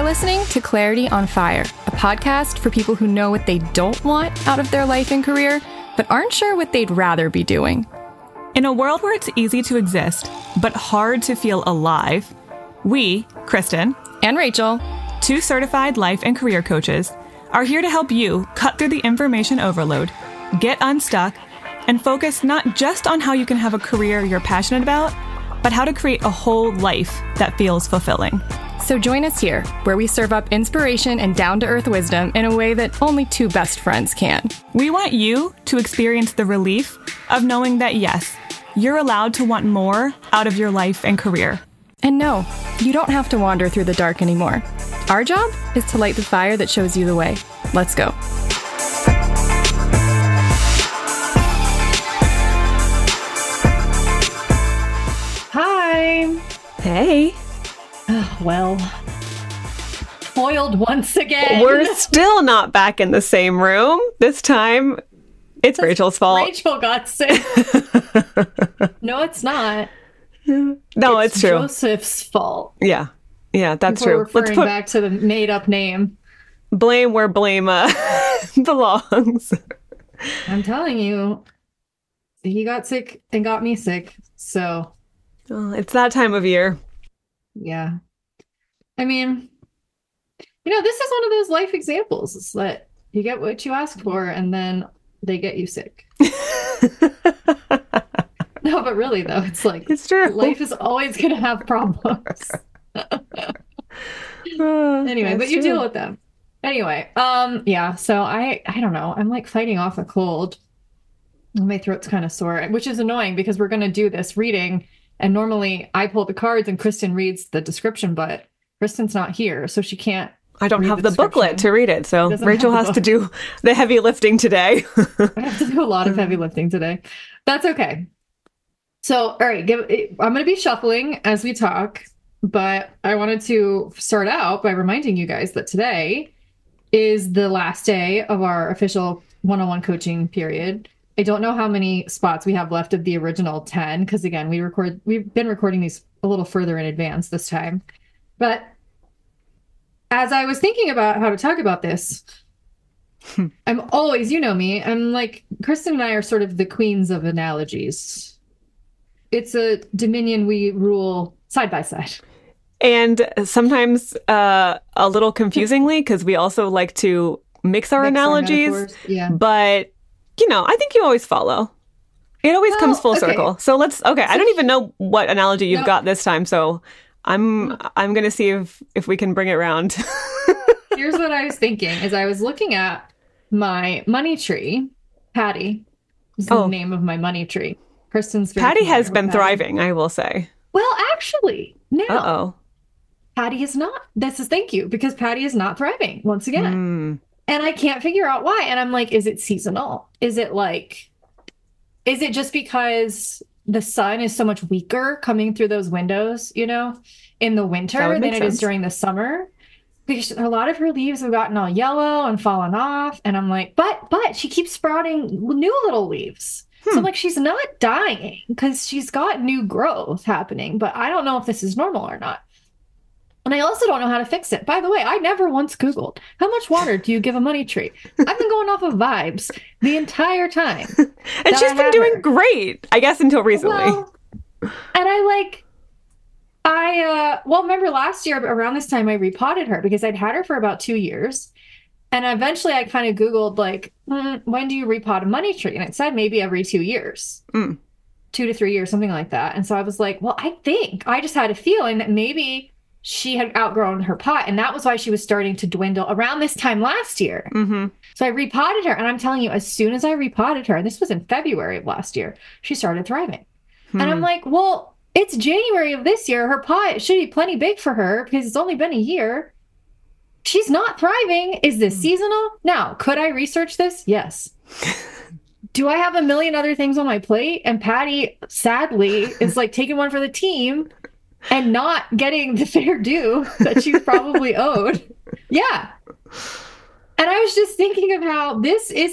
listening to Clarity on Fire, a podcast for people who know what they don't want out of their life and career, but aren't sure what they'd rather be doing. In a world where it's easy to exist, but hard to feel alive, we, Kristen and Rachel, 2 certified life and career coaches, are here to help you cut through the information overload, get unstuck, and focus not just on how you can have a career you're passionate about, but how to create a whole life that feels fulfilling. So join us here, where we serve up inspiration and down-to-earth wisdom in a way that only 2 best friends can. We want you to experience the relief of knowing that, yes, you're allowed to want more out of your life and career. And no, you don't have to wander through the dark anymore. Our job is to light the fire that shows you the way. Let's go. Hi. Hey. Well, foiled once again. We're still not back in the same room. This time, it's Rachel's fault. Rachel got sick. No, it's not. No, it's true. Joseph's fault. Yeah, that's Before true. Referring back to the made-up name. Blame where blame belongs. I'm telling you, he got sick and got me sick. So, it's that time of year. Yeah. I mean, this is one of those life examples. It's that you get what you ask for and then they get you sick. No, but really though, it's like, it's true. Life is always going to have problems. Anyway, but you deal with them. Anyway, yeah, so I don't know. I'm like fighting off a cold. My throat's kind of sore, which is annoying because we're going to do this reading. And normally I pull the cards and Kristen reads the description, but Kristen's not here, so she can't. I don't have the booklet to read it, so Rachel has to do the heavy lifting today. I have to do a lot of heavy lifting today. That's okay. So, all right, I'm going to be shuffling as we talk, but I wanted to start out by reminding you guys that today is the last day of our official one-on-one coaching period. I don't know how many spots we have left of the original 10, because again, we've been recording these a little further in advance this time. But as I was thinking about how to talk about this, I'm always, you know me, I'm like, Kristen and I are sort of the queens of analogies. It's a dominion we rule side by side. And sometimes a little confusingly, because we also like to mix our analogies. Yeah. But I think you always follow. It always comes full circle. So I don't even know what analogy you've got this time. So I'm going to see if we can bring it around. Here's what I was thinking as I was looking at my money tree. Patty is the name of my money tree. Kristen's Patty has been thriving, I will say. Well, actually, no. Uh-oh. Patty is not. Thank you, because Patty is not thriving once again. And I can't figure out why. And I'm like, is it seasonal? Is it just because the sun is so much weaker coming through those windows, in the winter than it is during the summer? Because a lot of her leaves have gotten all yellow and fallen off. And I'm like, but she keeps sprouting new little leaves. So I'm like, she's not dying because she's got new growth happening. But I don't know if this is normal or not. And I also don't know how to fix it. By the way, I never once Googled, how much water do you give a money tree? I've been going off of vibes the entire time. And she's been doing great, I guess, until recently. Well, and remember last year around this time, I repotted her because I'd had her for about 2 years. And eventually I kind of Googled, when do you repot a money tree? And it said maybe every 2 years. 2 to 3 years, something like that. And so I was like, well, I just had a feeling that maybe she had outgrown her pot, and that was why she was starting to dwindle around this time last year. Mm-hmm. So I repotted her, and I'm telling you, as soon as I repotted her, and this was in February of last year, she started thriving. And I'm like, well, it's January of this year. Her pot should be plenty big for her because it's only been a year. She's not thriving. Is this seasonal? Now, could I research this? Yes. Do I have a million other things on my plate? And Patty, sadly, is taking one for the team and not getting the fair due that she's probably owed. Yeah. And I was just thinking of how this is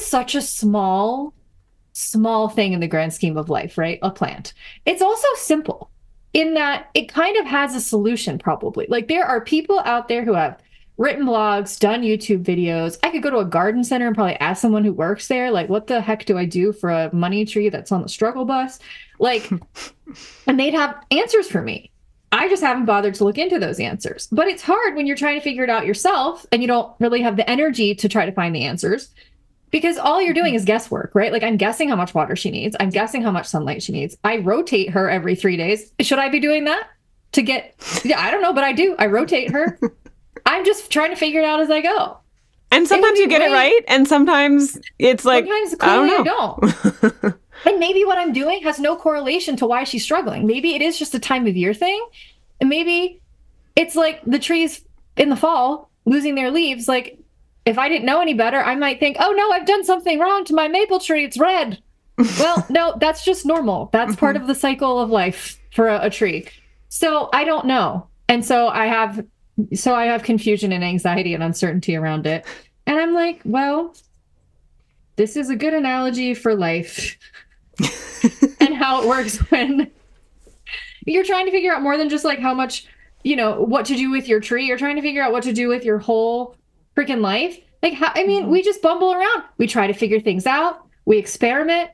such a small thing in the grand scheme of life, right? A plant. It's also simple. in that it kind of has a solution, probably. Like, there are people out there who have written blogs, done YouTube videos. I could go to a garden center and probably ask someone who works there, like, what the heck do I do for a money tree that's on the struggle bus? Like, and they'd have answers for me. I just haven't bothered to look into those answers. But it's hard when you're trying to figure it out yourself and you don't really have the energy to try to find the answers, because all you're doing is guesswork, right? Like, I'm guessing how much water she needs. I'm guessing how much sunlight she needs. I rotate her every 3 days. Should I be doing that to get, yeah, I don't know, but I do. I rotate her. I'm just trying to figure it out as I go. And sometimes you get it right. And sometimes it's like, sometimes clearly I don't. And maybe what I'm doing has no correlation to why she's struggling. Maybe it is just a time of year thing. And maybe it's like the trees in the fall losing their leaves. Like, if I didn't know any better, I might think, oh no, I've done something wrong to my maple tree. It's red. Well, no, that's just normal. That's part of the cycle of life for a tree. So I don't know. And so I have confusion and anxiety and uncertainty around it. And I'm like, well, this is a good analogy for life and how it works when you're trying to figure out more than just like how much, what to do with your tree. You're trying to figure out what to do with your whole freaking life. Like, we just bumble around. We try to figure things out. We experiment.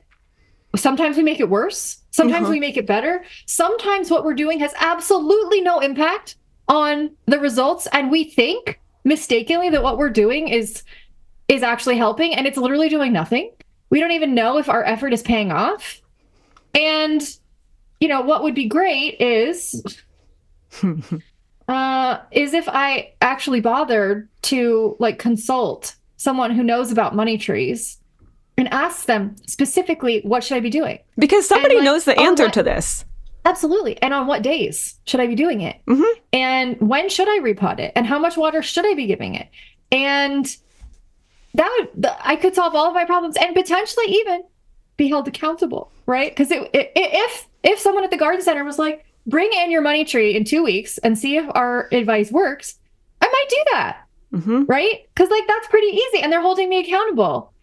Sometimes we make it worse. Sometimes we make it better. Sometimes what we're doing has absolutely no impact on the results, and we think mistakenly that what we're doing is actually helping, and it's literally doing nothing. We don't even know if our effort is paying off. And what would be great is if I actually bothered to consult someone who knows about money trees and ask them specifically, what should I be doing? Because somebody knows the answer to this. Absolutely. And on what days should I be doing it? Mm-hmm. And when should I repot it? And how much water should I be giving it? And I could solve all of my problems and potentially even be held accountable, right? Because if someone at the garden center was like, bring in your money tree in 2 weeks and see if our advice works, I might do that, right? Because that's pretty easy, and they're holding me accountable.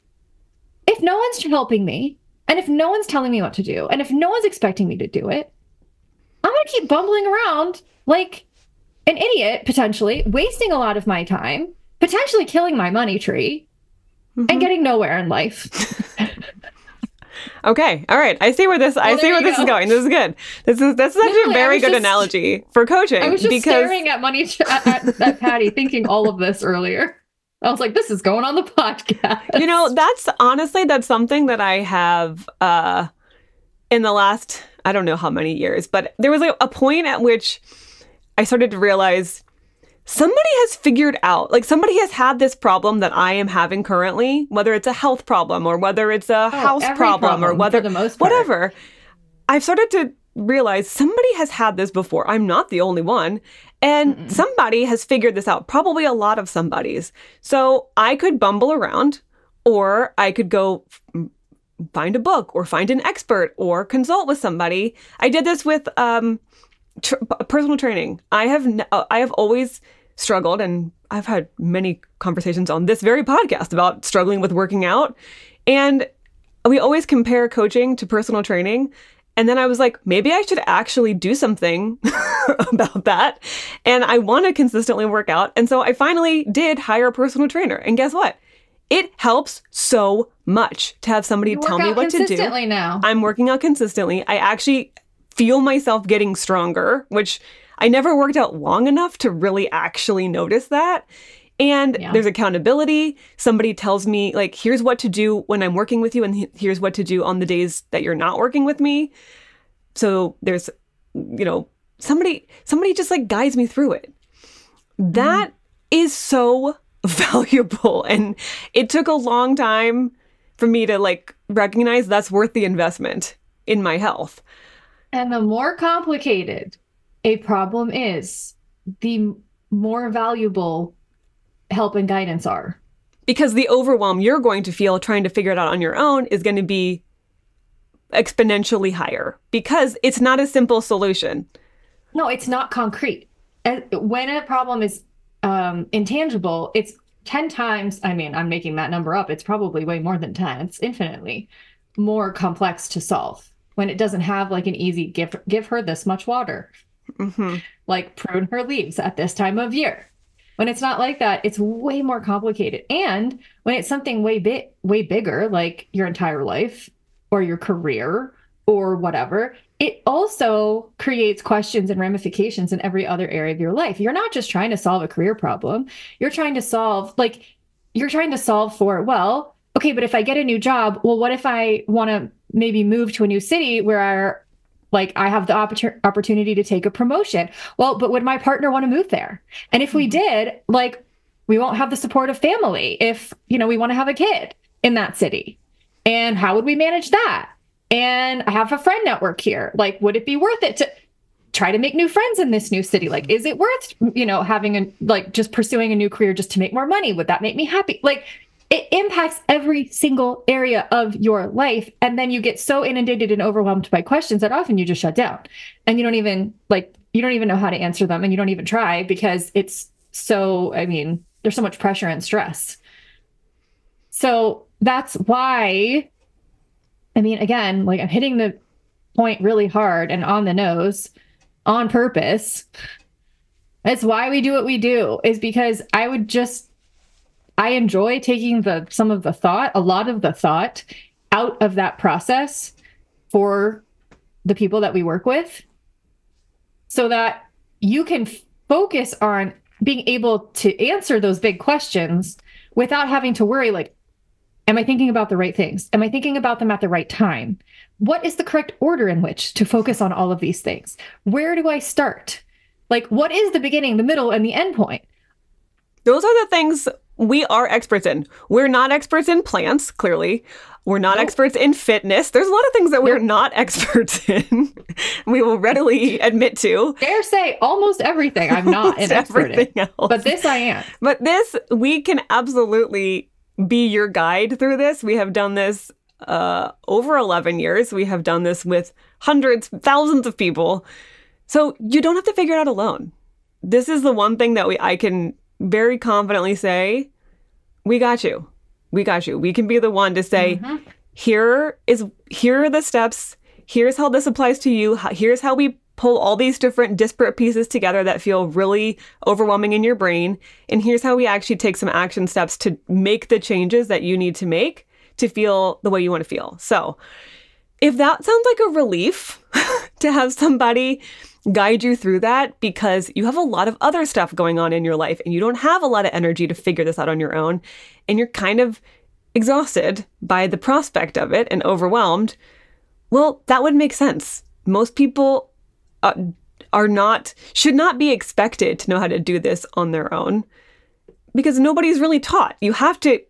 If no one's helping me, and if no one's telling me what to do, and if no one's expecting me to do it, I'm going to keep bumbling around like an idiot, potentially wasting a lot of my time, potentially killing my money tree, and getting nowhere in life. Okay. All right. I see where this is going. This is good. That's actually a very good analogy for coaching. I was just staring at at Patty thinking all of this earlier. I was like, this is going on the podcast. That's something that I have in the last, I don't know how many years, but there was a point at which I started to realize somebody has figured out, somebody has had this problem that I am having currently, whether it's a health problem or whether it's a house problem or whether, for the most part. Whatever. I've started to realize somebody has had this before. I'm not the only one. And somebody has figured this out, probably a lot of somebodies. So I could bumble around, or I could go find a book or find an expert or consult with somebody. I did this with personal training. I have always struggled, and I've had many conversations on this very podcast about struggling with working out. And we always compare coaching to personal training. And then I was like, maybe I should actually do something about that. And I want to consistently work out. And so I finally did hire a personal trainer. And guess what? It helps so much to have somebody tell me what to do. Consistently now. I'm working out consistently. I actually feel myself getting stronger, which I never worked out long enough to really actually notice that. And there's accountability. Somebody tells me, here's what to do when I'm working with you, and here's what to do on the days that you're not working with me. So there's, somebody just guides me through it. That is so valuable. And it took a long time for me to recognize that's worth the investment in my health. And the more complicated a problem is, the more valuable help and guidance are. Because the overwhelm you're going to feel trying to figure it out on your own is going to be exponentially higher, because it's not a simple solution. No, it's not concrete. When a problem is intangible, it's 10 times, I'm making that number up. It's probably way more than 10. It's infinitely more complex to solve. when it doesn't have like an easy give her this much water, like prune her leaves at this time of year. When it's not like that, it's way more complicated. And when it's something way bigger, like your entire life or your career or whatever, it also creates questions and ramifications in every other area of your life. You're not just trying to solve a career problem. You're trying to solve for, well, okay, but if I get a new job, well, what if I want to maybe move to a new city where I have the opportunity to take a promotion? Well, but would my partner want to move there? And if we did, like, we won't have the support of family if, we want to have a kid in that city. And how would we manage that? And I have a friend network here. Like, would it be worth it to try to make new friends in this new city? Like, is it worth, having just pursuing a new career just to make more money? Would that make me happy? Like, it impacts every single area of your life. And then you get so inundated and overwhelmed by questions that often you just shut down and you don't even know how to answer them, and you don't even try because it's so, there's so much pressure and stress. So that's why, again, like, I'm hitting the point really hard and on the nose on purpose. It's why we do what we do, is because I enjoy taking a lot of the thought out of that process for the people that we work with, so that you can focus on being able to answer those big questions without having to worry, like, am I thinking about the right things? Am I thinking about them at the right time? What is the correct order in which to focus on all of these things? Where do I start? Like, what is the beginning, the middle, and the end point? Those are the things we are experts in. We're not experts in plants, clearly. We're not experts in fitness. There's a lot of things that we're not experts in. We will readily admit to. Dare say almost everything I'm not an expert in. Else. But this I am. But this, we can absolutely be your guide through this. We have done this over 11 years. We have done this with hundreds, thousands of people. So you don't have to figure it out alone. This is the one thing that I can very confidently say, we got you. We got you. We can be the one to say, here are the steps. Here's how this applies to you. Here's how we pull all these different disparate pieces together that feel really overwhelming in your brain. And here's how we actually take some action steps to make the changes that you need to make to feel the way you want to feel. So if that sounds like a relief to have somebody guide you through that, because you have a lot of other stuff going on in your life and you don't have a lot of energy to figure this out on your own, and you're kind of exhausted by the prospect of it and overwhelmed, well, that would make sense. Most people should not be expected to know how to do this on their own, because nobody's really taught. You have to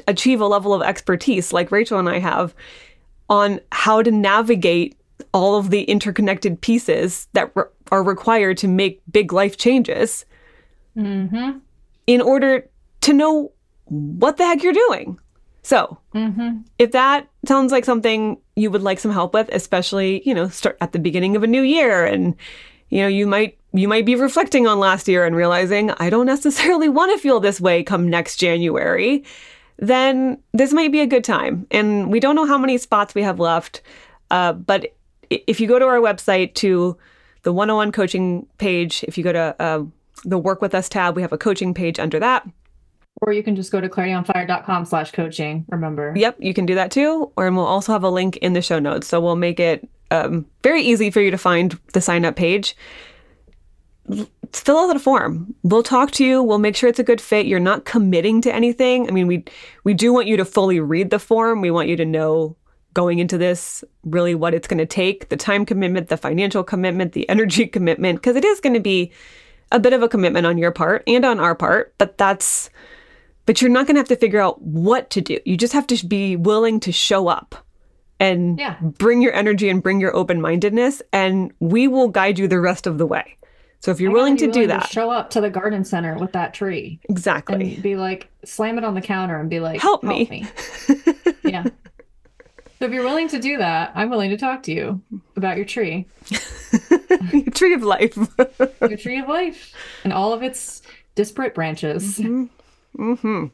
achieve a level of expertise like Rachel and I have on how to navigate all of the interconnected pieces that are required to make big life changes in order to know what the heck you're doing. So if that sounds like something you would like some help with, especially, start at the beginning of a new year, and, you might be reflecting on last year and realizing, I don't necessarily want to feel this way come next January, then this might be a good time. And we don't know how many spots we have left, but if you go to our website, to the 101 coaching page, if you go to the Work With Us tab, we have a coaching page under that. Or you can just go to clarityonfire.com/coaching, remember. Yep, you can do that too. And we'll also have a link in the show notes. So we'll make it very easy for you to find the sign-up page. Fill out the form. We'll talk to you. We'll make sure it's a good fit. You're not committing to anything. We do want you to fully read the form. We want you to know going into this really what it's going to take, the time commitment, the financial commitment, the energy commitment, because it is going to be a bit of a commitment on your part and on our part, but you're not going to have to figure out what to do. You just have to be willing to show up and bring your energy and bring your open-mindedness, and we will guide you the rest of the way. So if you're willing to do that, show up to the garden center with that tree. Exactly. And be like, slam it on the counter and be like, help me. Yeah. So if you're willing to do that, I'm willing to talk to you about your tree. Your tree of life. Your tree of life and all of its disparate branches. Okay,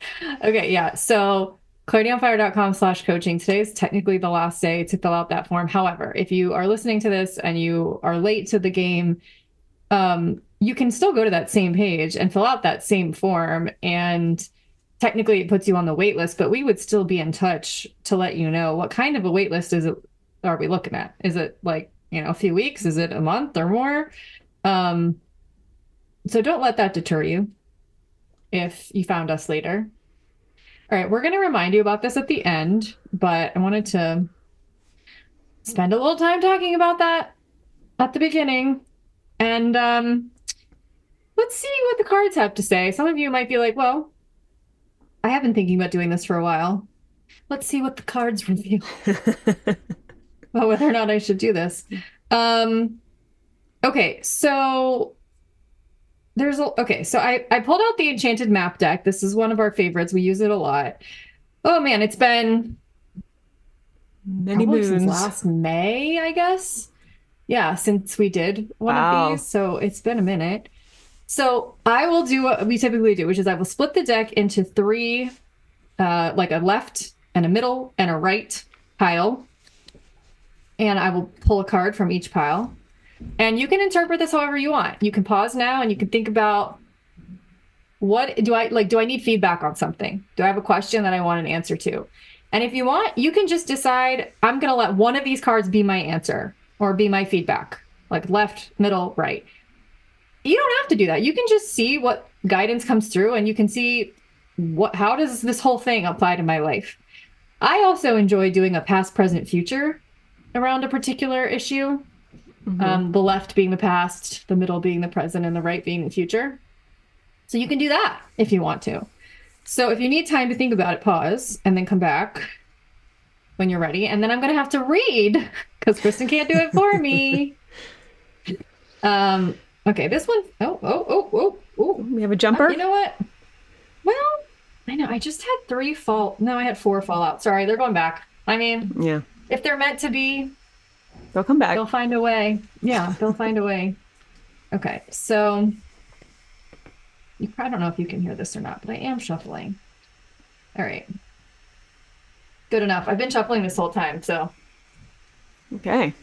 yeah. So ClarityOnFire.com/coaching. Today is technically the last day to fill out that form. However, if you are listening to this and you are late to the game, you can still go to that same page and fill out that same form. And technically it puts you on the wait list, but we would still be in touch to let you know what kind of a wait list are we looking at? Is it like, a few weeks? Is it a month or more? So don't let that deter you if you found us later. All right, we're going to remind you about this at the end, but I wanted to spend a little time talking about that at the beginning. And let's see what the cards have to say. Some of you might be like, well, I have been thinking about doing this for a while. Let's see what the cards reveal about whether or not I should do this. Okay, so I pulled out the Enchanted Map deck. This is one of our favorites. We use it a lot. Oh man, it's been many moons since last May, I guess. Yeah, since we did one of these. So it's been a minute. So I will do what we typically do, which is I will split the deck into 3, like a left and a middle and a right pile. And I will pull a card from each pile. And you can interpret this however you want. You can pause now and you can think about, what do I need feedback on something? Do I have a question that I want an answer to? And if you want, you can just decide, I'm going to let one of these cards be my answer or be my feedback, like left, middle, right. You don't have to do that. You can just see what guidance comes through and you can see how does this whole thing apply to my life? I also enjoy doing a past, present, future around a particular issue. Mm-hmm. The left being the past, the middle being the present, and the right being the future. So you can do that if you want to. So if you need time to think about it, pause and then come back when you're ready. And then I'm going to have to read because Kristen can't do it for me. Okay, this one. Oh. We have a jumper. You know what? Well, I know. I just had 3 No, I had 4 fallout. Sorry, they're going back. I mean, yeah. If they're meant to be, they'll come back. They'll find a way. Yeah, they'll find a way. Okay, so I don't know if you can hear this or not, but I am shuffling. All right. Good enough. I've been shuffling this whole time, so. Okay.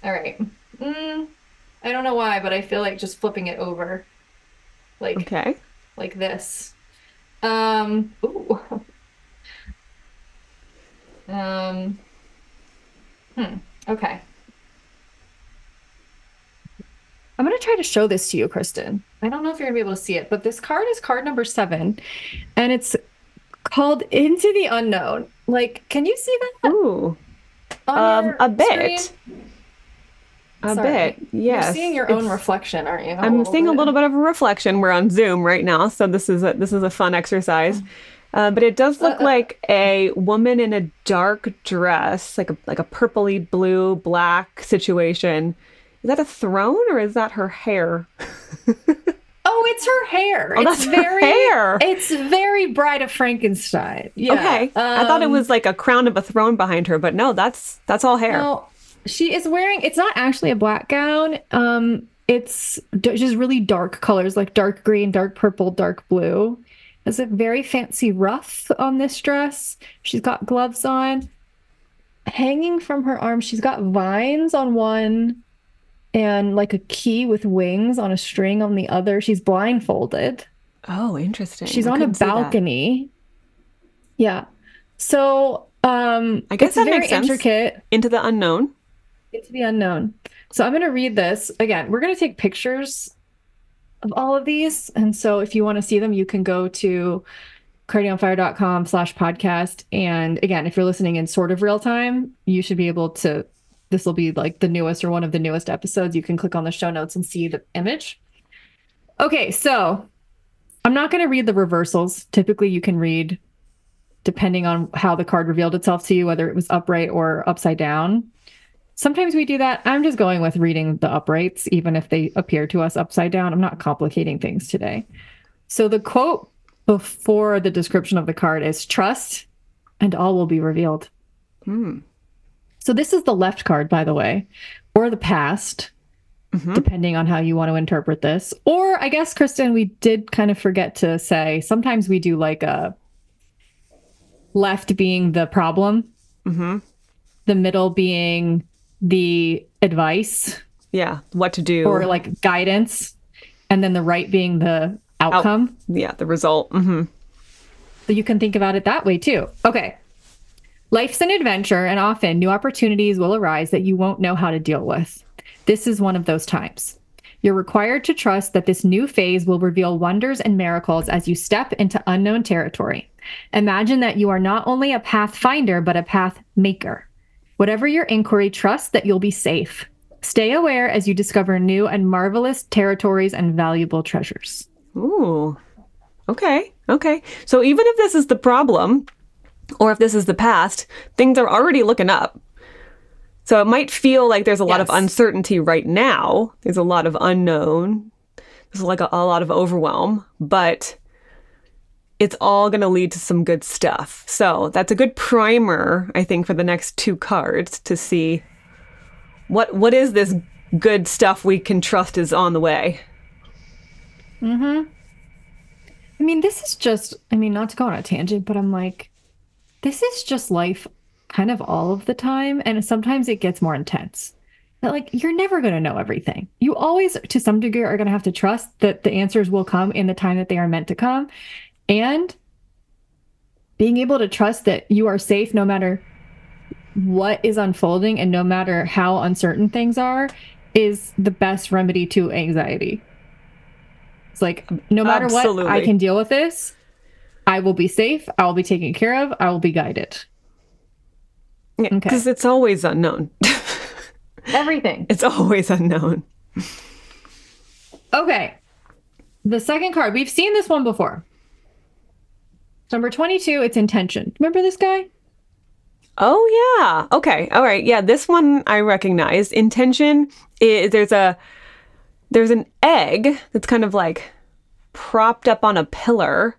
All right. I don't know why, but I feel like just flipping it over. Like this. Ooh. Okay. I'm going to try to show this to you, Kristen. I don't know if you're going to be able to see it, but this card is card number 7, and it's called Into the Unknown. Like, can you see that? Ooh. A bit. Screen? A bit, yes. You're seeing your own reflection, aren't you? I'm seeing a little bit of a reflection. We're on Zoom right now, so this is a fun exercise. But it does look like a woman in a dark dress, like a purpley blue black situation. Is that a throne or is that her hair? Oh, it's her hair. Oh, that's her hair. It's very Bride of Frankenstein. Yeah. Okay. I thought it was like a crown of a throne behind her, but no, that's all hair. No, she is wearing, it's not actually a black gown. It's just really dark colors, like dark green, dark purple, dark blue. There's a very fancy ruff on this dress. She's got gloves on. Hanging from her arm, she's got vines on one and like a key with wings on a string on the other. She's blindfolded. Oh, interesting. She's on a balcony. Yeah. So I guess that makes sense. Intricate. Into the unknown. Into the unknown. So I'm going to read this. Again, we're going to take pictures of all of these. And so if you want to see them, you can go to ClarityOnFire.com/podcast. And again, if you're listening in sort of real time, you should be able to, this will be like the newest or one of the newest episodes. You can click on the show notes and see the image. Okay, so I'm not going to read the reversals. Typically you can read depending on how the card revealed itself to you, whether it was upright or upside down. Sometimes we do that. I'm just going with reading the uprights, even if they appear to us upside down. I'm not complicating things today. So the quote before the description of the card is trust and all will be revealed. So this is the left card, by the way, or the past, depending on how you want to interpret this. Or I guess, Kristen, we did kind of forget to say, sometimes we do like left being the problem, the middle being the advice. Yeah, what to do. Or like guidance, and then the right being the outcome. Yeah, the result. So you can think about it that way too. Okay. Life's an adventure, and often new opportunities will arise that you won't know how to deal with. This is one of those times. You're required to trust that this new phase will reveal wonders and miracles as you step into unknown territory. Imagine that you are not only a path finder, but a path maker. Whatever your inquiry, trust that you'll be safe. Stay aware as you discover new and marvelous territories and valuable treasures. Ooh. Okay. So even if this is the problem, or if this is the past, things are already looking up. So it might feel like there's a lot of uncertainty right now. There's a lot of unknown. There's like a lot of overwhelm, but it's all going to lead to some good stuff. So that's a good primer, I think, for the next 2 cards to see what is this good stuff we can trust is on the way. I mean, this is just, not to go on a tangent, but I'm like, this is just life kind of all of the time. And sometimes it gets more intense. That like, you're never going to know everything. You always, to some degree, are going to have to trust that the answers will come in the time that they are meant to come. And being able to trust that you are safe no matter what is unfolding and no matter how uncertain things are is the best remedy to anxiety. It's like, no matter what, I can deal with this. I will be safe. I will be taken care of. I will be guided. Yeah, because it's always unknown. Everything. It's always unknown. Okay. The second card. We've seen this one before. Number 22, it's intention. Remember this guy? Oh, yeah. Okay. All right. Yeah, this one I recognize. Intention is there's an egg that's kind of like propped up on a pillar.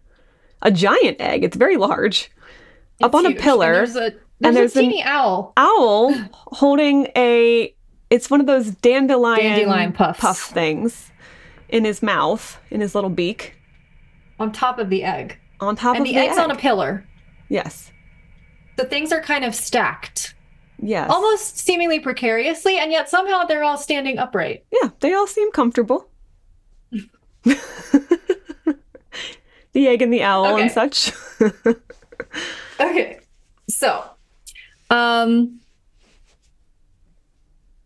A giant egg. It's very large. It's up on huge. A pillar. And there's a teeny owl. Owl holding it's one of those dandelion puff things in his mouth, in his little beak. On top of the egg. On top of the egg. And the egg's on a pillar. Yes. The things are kind of stacked. Yes. Almost seemingly precariously, and yet somehow they're all standing upright. Yeah, they all seem comfortable. The egg and the owl and such. Okay. So,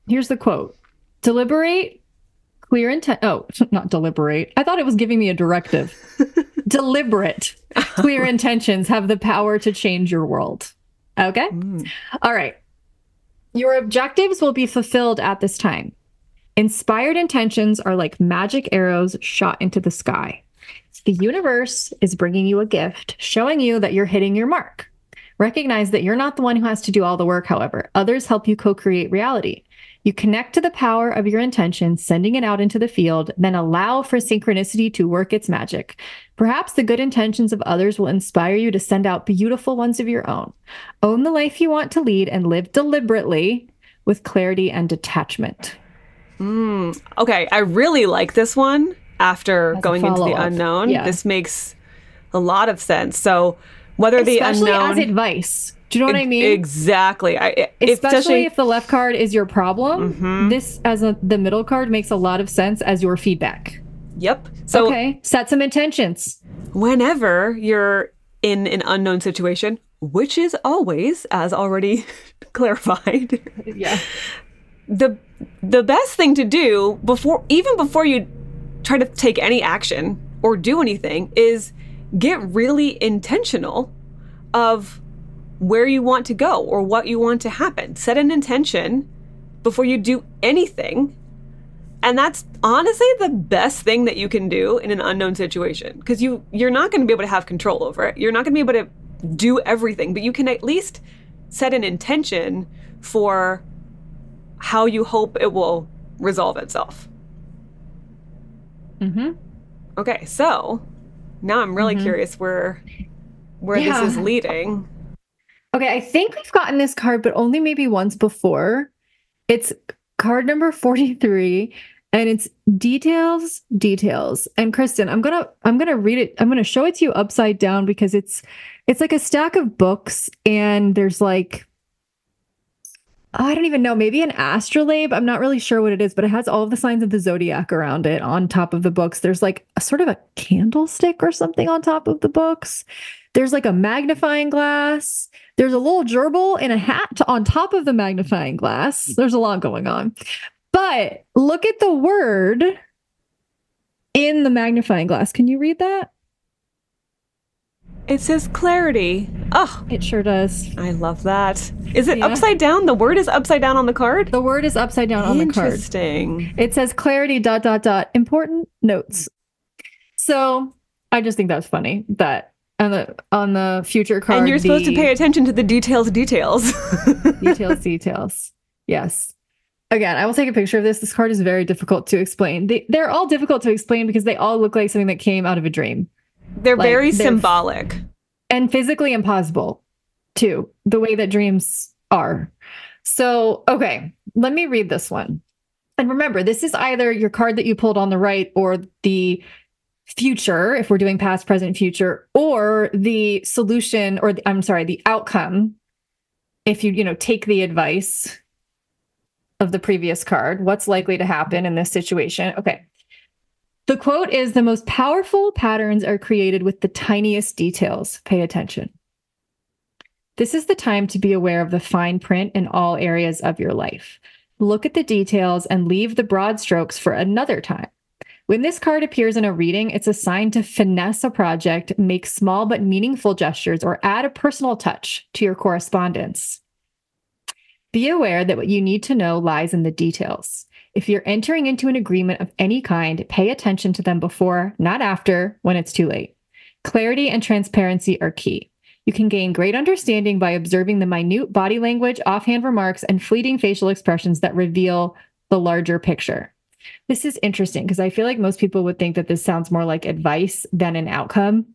here's the quote. Deliberate, clear intent. Oh, not deliberate. I thought it was giving me a directive. Deliberate, clear intentions have the power to change your world. Okay? All right. Your objectives will be fulfilled at this time. Inspired intentions are like magic arrows shot into the sky. The universe is bringing you a gift, showing you that you're hitting your mark. Recognize that you're not the one who has to do all the work, however. Others help you co-create reality. You connect to the power of your intention, sending it out into the field, then allow for synchronicity to work its magic. Perhaps the good intentions of others will inspire you to send out beautiful ones of your own. Own the life you want to lead and live deliberately with clarity and detachment. Okay, I really like this one. After going into the unknown, this makes a lot of sense. So whether especially the unknown as advice, do you know what I mean? Exactly. Especially if the left card is your problem, this as the middle card makes a lot of sense as your feedback. Yep. So set some intentions. Whenever you're in an unknown situation, which is always, as already clarified. Yeah. The best thing to do before you try to take any action or do anything is get really intentional of where you want to go or what you want to happen. Set an intention before you do anything. And that's honestly the best thing that you can do in an unknown situation, because you're not going to be able to have control over it. You're not going to be able to do everything, but you can at least set an intention for how you hope it will resolve itself. Okay, so now I'm really curious where this is leading. Okay, I think we've gotten this card, but only maybe once before. It's card number 43, And it's details, details. And Kristen, I'm gonna read it. I'm gonna show it to you upside down because it's like a stack of books, and there's like, I don't even know, maybe an astrolabe. I'm not really sure what it is, but it has all of the signs of the zodiac around it on top of the books. There's like a sort of a candlestick or something on top of the books. There's like a magnifying glass. There's a little gerbil in a hat on top of the magnifying glass. There's a lot going on. But look at the word in the magnifying glass. Can you read that? It says clarity. Oh, it sure does. I love that. Is it upside down? The word is upside down on the card? The word is upside down on the card. Interesting. It says clarity, ... important notes. So I just think that's funny that on the future card. And you're supposed to pay attention to the details. Details. Yes. Again, I will take a picture of this. This card is very difficult to explain. They're all difficult to explain because they all look like something that came out of a dream. They're very symbolic. And physically impossible, too, the way that dreams are. So, okay, let me read this one. And remember, this is either your card that you pulled on the right or the future, if we're doing past, present, future, or the solution, or the outcome, if you take the advice of the previous card, what's likely to happen in this situation. Okay. The quote is, "The most powerful patterns are created with the tiniest details. Pay attention." This is the time to be aware of the fine print in all areas of your life. Look at the details and leave the broad strokes for another time. When this card appears in a reading, it's a sign to finesse a project, make small but meaningful gestures, or add a personal touch to your correspondence. Be aware that what you need to know lies in the details. If you're entering into an agreement of any kind, pay attention to them before, not after, when it's too late. Clarity and transparency are key. You can gain great understanding by observing the minute body language, offhand remarks, and fleeting facial expressions that reveal the larger picture. This is interesting because I feel like most people would think that this sounds more like advice than an outcome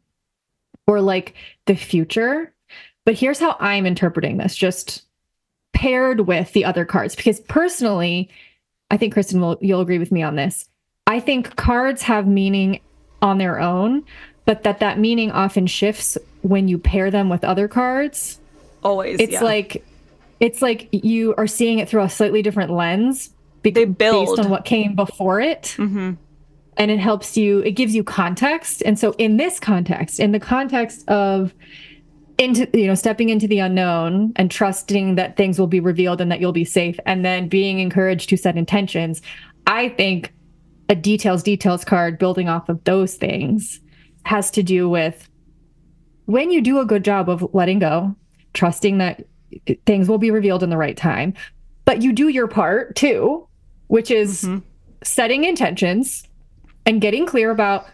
or like the future. But here's how I'm interpreting this, just paired with the other cards, because personally, I think Kristen you'll agree with me on this. I think cards have meaning on their own, but that meaning often shifts when you pair them with other cards. Always. It's like you are seeing it through a slightly different lens based on what came before it. Mm-hmm. And it gives you context. And so in this context, in the context of stepping into the unknown and trusting that things will be revealed and that you'll be safe, and then being encouraged to set intentions, I think a details card building off of those things has to do with when you do a good job of letting go, trusting that things will be revealed in the right time, but you do your part too, which is setting intentions and getting clear about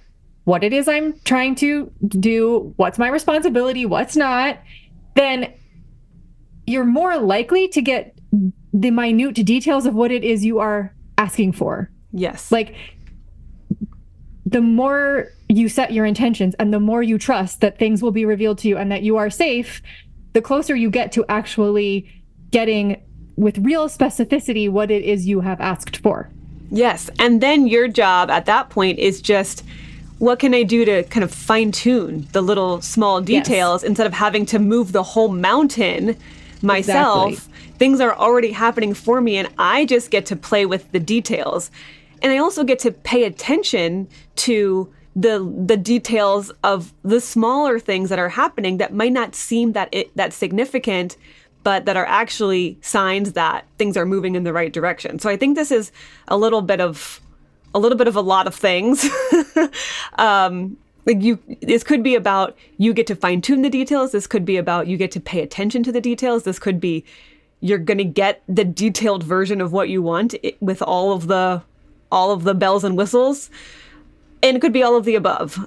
what it is I'm trying to do, what's my responsibility, what's not, then you're more likely to get the minute details of what it is you are asking for. Yes. Like, the more you set your intentions and the more you trust that things will be revealed to you and that you are safe, the closer you get to actually getting with real specificity what it is you have asked for. Yes. And then your job at that point is just, what can I do to kind of fine tune the little small details instead of having to move the whole mountain myself? Exactly. Things are already happening for me and I just get to play with the details. And I also get to pay attention to the details of the smaller things that are happening that might not seem that significant, but that are actually signs that things are moving in the right direction. So I think this is a little bit of a lot of things. This could be about you get to fine tune the details. This could be about you get to pay attention to the details. This could be you're going to get the detailed version of what you want with all of the bells and whistles. And it could be all of the above.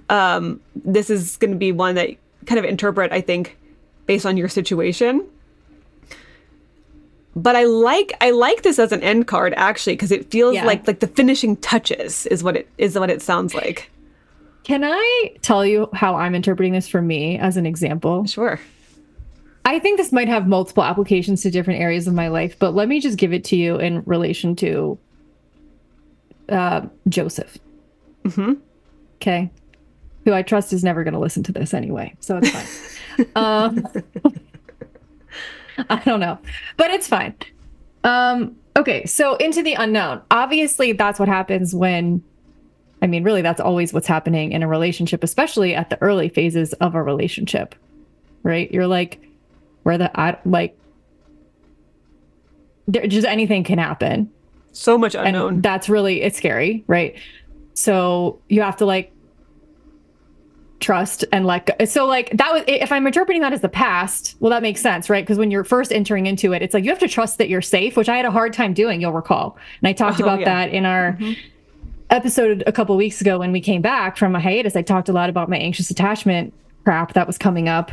This is going to be one that kind of interpret, I think, based on your situation. But I like this as an end card, actually, because it feels like the finishing touches is what it sounds like. Can I tell you how I'm interpreting this for me as an example? Sure. I think this might have multiple applications to different areas of my life, but let me just give it to you in relation to Joseph. Okay. Who I trust is never going to listen to this anyway, so it's fine. I don't know, but it's fine. Okay, so into the unknown. Obviously, that's what happens when, I mean, really, that's always what's happening in a relationship, especially at the early phases of a relationship, right? You're like, just anything can happen. So much unknown. And that's really, it's scary, right? So you have to like trust and let go. So like that was, if I'm interpreting that as the past, well, that makes sense, right? Because when you're first entering into it, it's like you have to trust that you're safe, which I had a hard time doing, you'll recall. And I talked about that in our episode a couple of weeks ago when we came back from a hiatus. I talked a lot about my anxious attachment crap that was coming up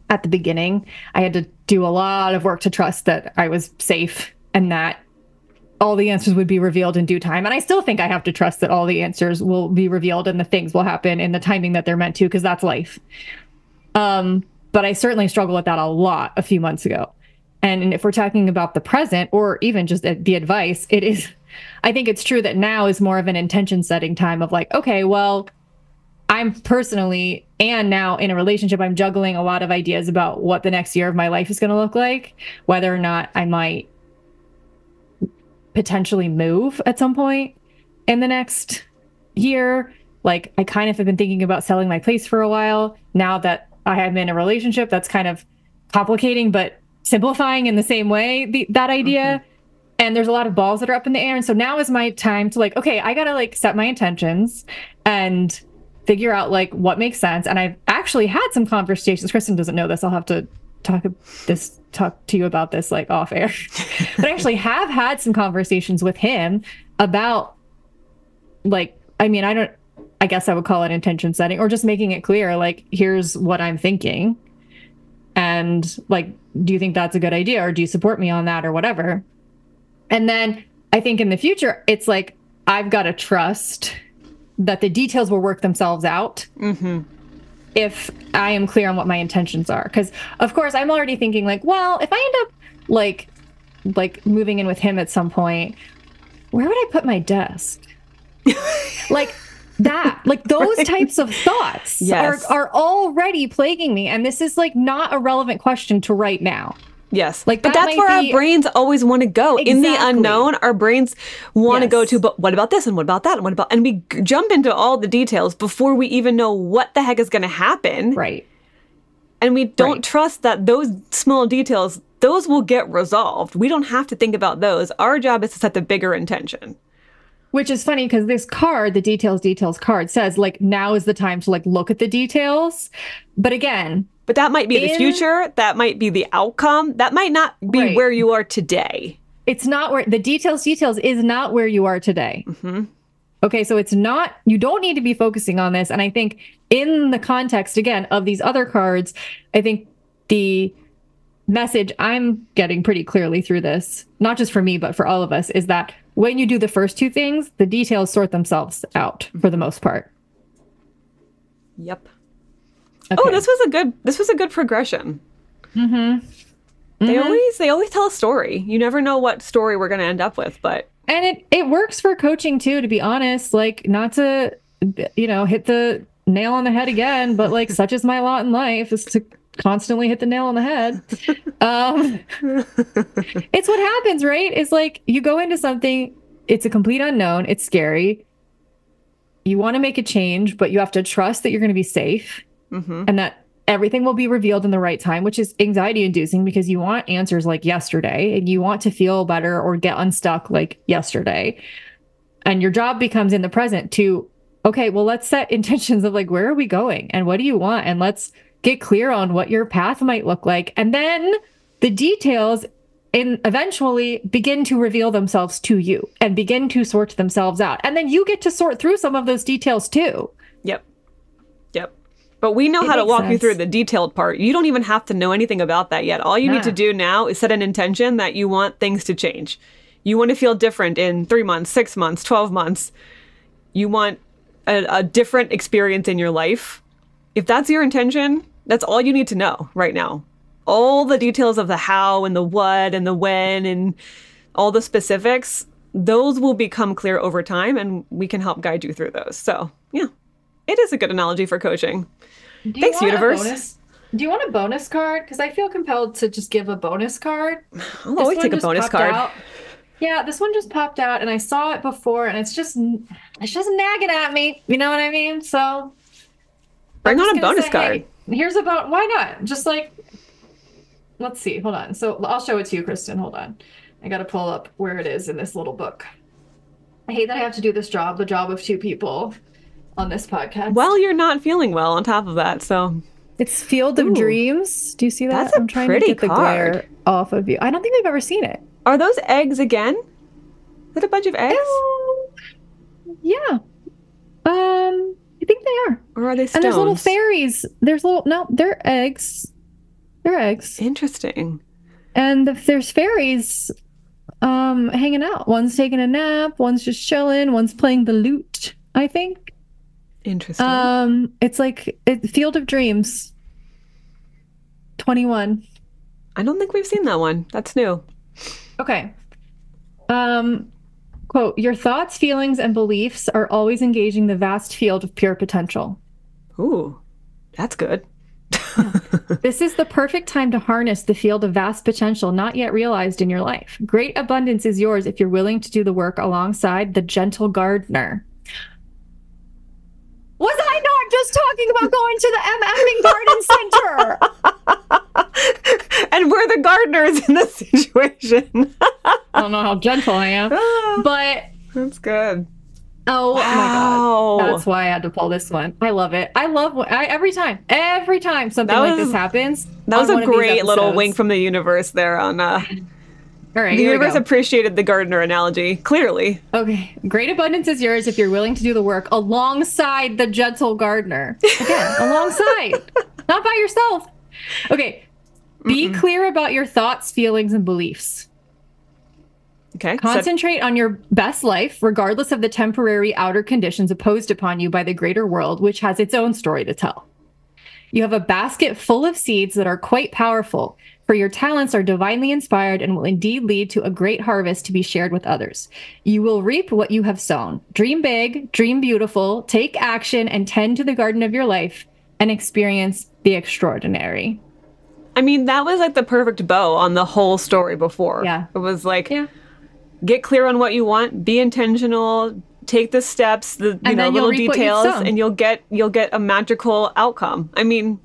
at the beginning. I had to do a lot of work to trust that I was safe and that all the answers would be revealed in due time. And I still think I have to trust that all the answers will be revealed and the things will happen in the timing that they're meant to, because that's life. But I certainly struggled with that a lot a few months ago. And if we're talking about the present or even just the advice, it is, I think it's true that now is more of an intention setting time of like, okay, well, I'm personally, and now in a relationship, I'm juggling a lot of ideas about what the next year of my life is going to look like, whether or not I might potentially move at some point in the next year. Like I kind of have been thinking about selling my place for a while. Now that I am in a relationship, that's kind of complicating, but simplifying in the same way, that idea. And there's a lot of balls that are up in the air. And so now is my time to like, okay, I got to like set my intentions and figure out like what makes sense. And I've actually had some conversations. Kristen doesn't know this. I'll have to talk to you about this like off air. But I actually have had some conversations with him about like, I mean, I guess I would call it intention setting or just making it clear, like, here's what I'm thinking. And like, do you think that's a good idea? Or do you support me on that or whatever? And then I think in the future, it's like, I've got to trust that the details will work themselves out. If I am clear on what my intentions are. Because of course I'm already thinking like, well, if I end up like moving in with him at some point, where would I put my desk? Like that, like those types of thoughts are already plaguing me. And this is like not a relevant question to right now. Yes. Like, but that's where our brains always want to go. Exactly. In the unknown, our brains want to go to, but what about this? And what about that? And what about, and we jump into all the details before we even know what the heck is going to happen. Right. And we don't trust that those small details, those will get resolved. We don't have to think about those. Our job is to set the bigger intention. Which is funny because this card, the details card says like, now is the time to like look at the details. But again, but that might be the future. That might be the outcome. That might not be where you are today. It's not where the details is not where you are today. Okay, so it's not, you don't need to be focusing on this. And I think in the context, again, of these other cards, I think the message I'm getting pretty clearly through this, not just for me, but for all of us, is that when you do the first two things, the details sort themselves out for the most part. Yep. Okay. Oh, this was a good progression. They always tell a story. You never know what story we're going to end up with, but and it works for coaching too, to be honest. Like, not to hit the nail on the head again, but like such is my lot in life, is to constantly hit the nail on the head. It's what happens, right? It's like you go into something, it's a complete unknown, it's scary. You want to make a change, but you have to trust that you're going to be safe. And that everything will be revealed in the right time, which is anxiety inducing because you want answers like yesterday and you want to feel better or get unstuck like yesterday. And your job becomes in the present to, okay, well, let's set intentions of like, where are we going and what do you want? And let's get clear on what your path might look like. And then the details eventually begin to reveal themselves to you and begin to sort themselves out. And then you get to sort through some of those details too. Yep. But we know how to walk you through the detailed part. You don't even have to know anything about that yet. All you need to do now is set an intention that you want things to change. You want to feel different in 3 months, 6 months, 12 months. You want a different experience in your life. If that's your intention, that's all you need to know right now. All the details of the how and the what and the when and all the specifics, those will become clear over time, and we can help guide you through those. So, yeah, it is a good analogy for coaching. Thanks, universe. Do you want a bonus card? Because I feel compelled to just give a bonus card. I'll always take a bonus card. Out. Yeah, this one just popped out, and I saw it before, and it's just nagging at me. You know what I mean? So bring on a bonus card. Hey, here's about why not? Just like, let's see. Hold on. So I'll show it to you, Kristen. Hold on. I got to pull up where it is in this little book. I hate that I have to do this job, the job of two people on this podcast. Well, you're not feeling well on top of that, so. It's Field of Dreams. Do you see that? That's a I'm trying pretty to get the card. glare off of you. I don't think I've ever seen it. Are those eggs again? Is that a bunch of eggs? Yeah. I think they are. Or are they stones? And there's little fairies. They're eggs. They're eggs. Interesting. And there's fairies hanging out. One's taking a nap, one's just chilling, one's playing the lute, I think. Interesting. It's like Field of Dreams 21. I don't think we've seen that one. That's new. Okay. Quote, your thoughts, feelings, and beliefs are always engaging the vast field of pure potential. Ooh, that's good. This is the perfect time to harness the field of vast potential not yet realized in your life. Great abundance is yours if you're willing to do the work alongside the gentle gardener. Was I not just talking about going to the MFing garden center? And we're the gardeners in this situation. I don't know how gentle I am, but that's good. Oh my God. That's why I had to pull this one. I love it. Every time something like this happens. That was a great little wink from the universe there on all right, the universe appreciated the gardener analogy, clearly. Okay. Great abundance is yours if you're willing to do the work alongside the gentle gardener. Again, alongside, not by yourself. Okay. Be clear about your thoughts, feelings, and beliefs. Okay. Concentrate on your best life, regardless of the temporary outer conditions imposed upon you by the greater world, which has its own story to tell. You have a basket full of seeds that are quite powerful, for your talents are divinely inspired and will indeed lead to a great harvest to be shared with others. You will reap what you have sown. Dream big, dream beautiful, take action, and tend to the garden of your life and experience the extraordinary. I mean, that was like the perfect bow on the whole story before. Yeah. It was like, get clear on what you want, be intentional, take the steps, the little details, and you'll get a magical outcome. I mean,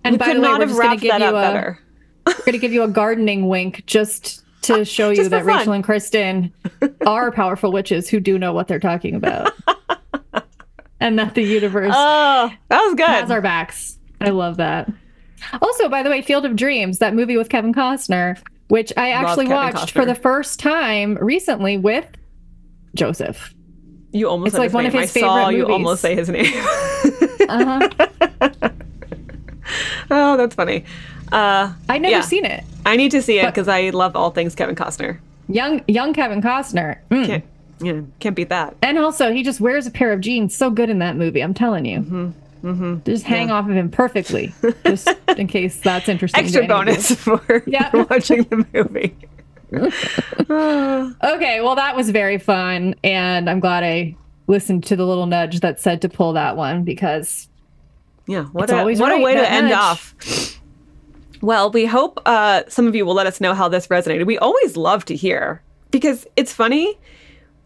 and we could not have wrapped that up better. We're going to give you a gardening wink just to show you that Rachel and Kristen are powerful witches who do know what they're talking about. And that the universe that was good. Has our backs. I love that. Also, by the way, Field of Dreams, that movie with Kevin Costner, which I actually watched for the first time recently with Joseph. You almost said his name. One of his favorite movies. You almost say his name. Oh, that's funny. I'd never seen it. I need to see it because I love all things Kevin Costner. Young Kevin Costner. Can't beat that. And also, he just wears a pair of jeans so good in that movie. I'm telling you. Just hang off of him perfectly, just in case that's interesting. Extra bonus for watching the movie. Okay, well, that was very fun, and I'm glad I listened to the little nudge that said to pull that one because what a way to end off. Well, we hope some of you will let us know how this resonated. We always love to hear because it's funny.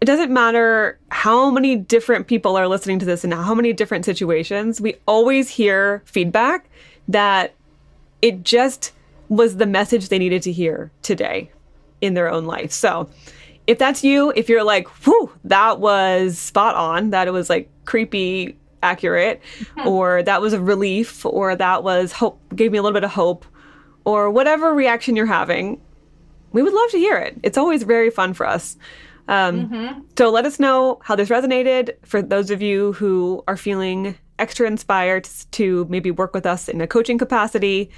It doesn't matter how many different people are listening to this and how many different situations. We always hear feedback that it just was the message they needed to hear today in their own life. So if that's you, if you're like, whew, that was spot on, that it was like creepy accurate, or that was a relief, or that was hope, gave me a little bit of hope, or whatever reaction you're having, we would love to hear it. It's always very fun for us. So let us know how this resonated. For those of you who are feeling extra inspired to maybe work with us in a coaching capacity,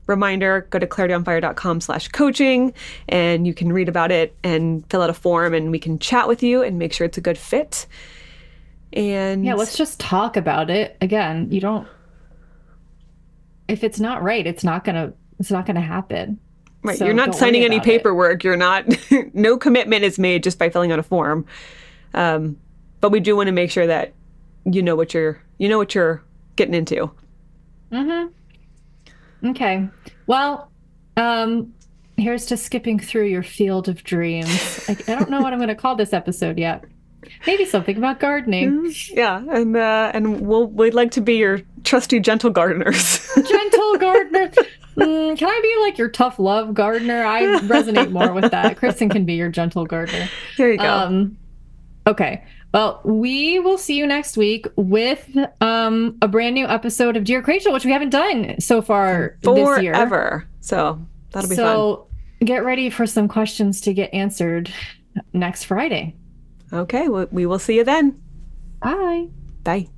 reminder, go to clarityonfire.com/coaching and you can read about it and fill out a form and we can chat with you and make sure it's a good fit. And let's just talk about it. Again, if it's not right, it's not gonna happen. Right. So You're not don't signing worry any about it. paperwork. You're not, no commitment is made just by filling out a form. But we do want to make sure that you know what you're getting into. Mm-hmm. Okay. Well, here's to skipping through your field of dreams. I don't know what I'm going to call this episode yet. Maybe something about gardening. Yeah, and we'd like to be your trusty gentle gardeners. Gentle gardener. Can I be like your tough love gardener? I resonate more with that. Kristen can be your gentle gardener. There you go. Okay. Well, we will see you next week with a brand new episode of Dear Rachel, which we haven't done so far this year. Forever. So that'll be fun. So get ready for some questions to get answered next Friday. Okay, well, we will see you then. Bye. Bye.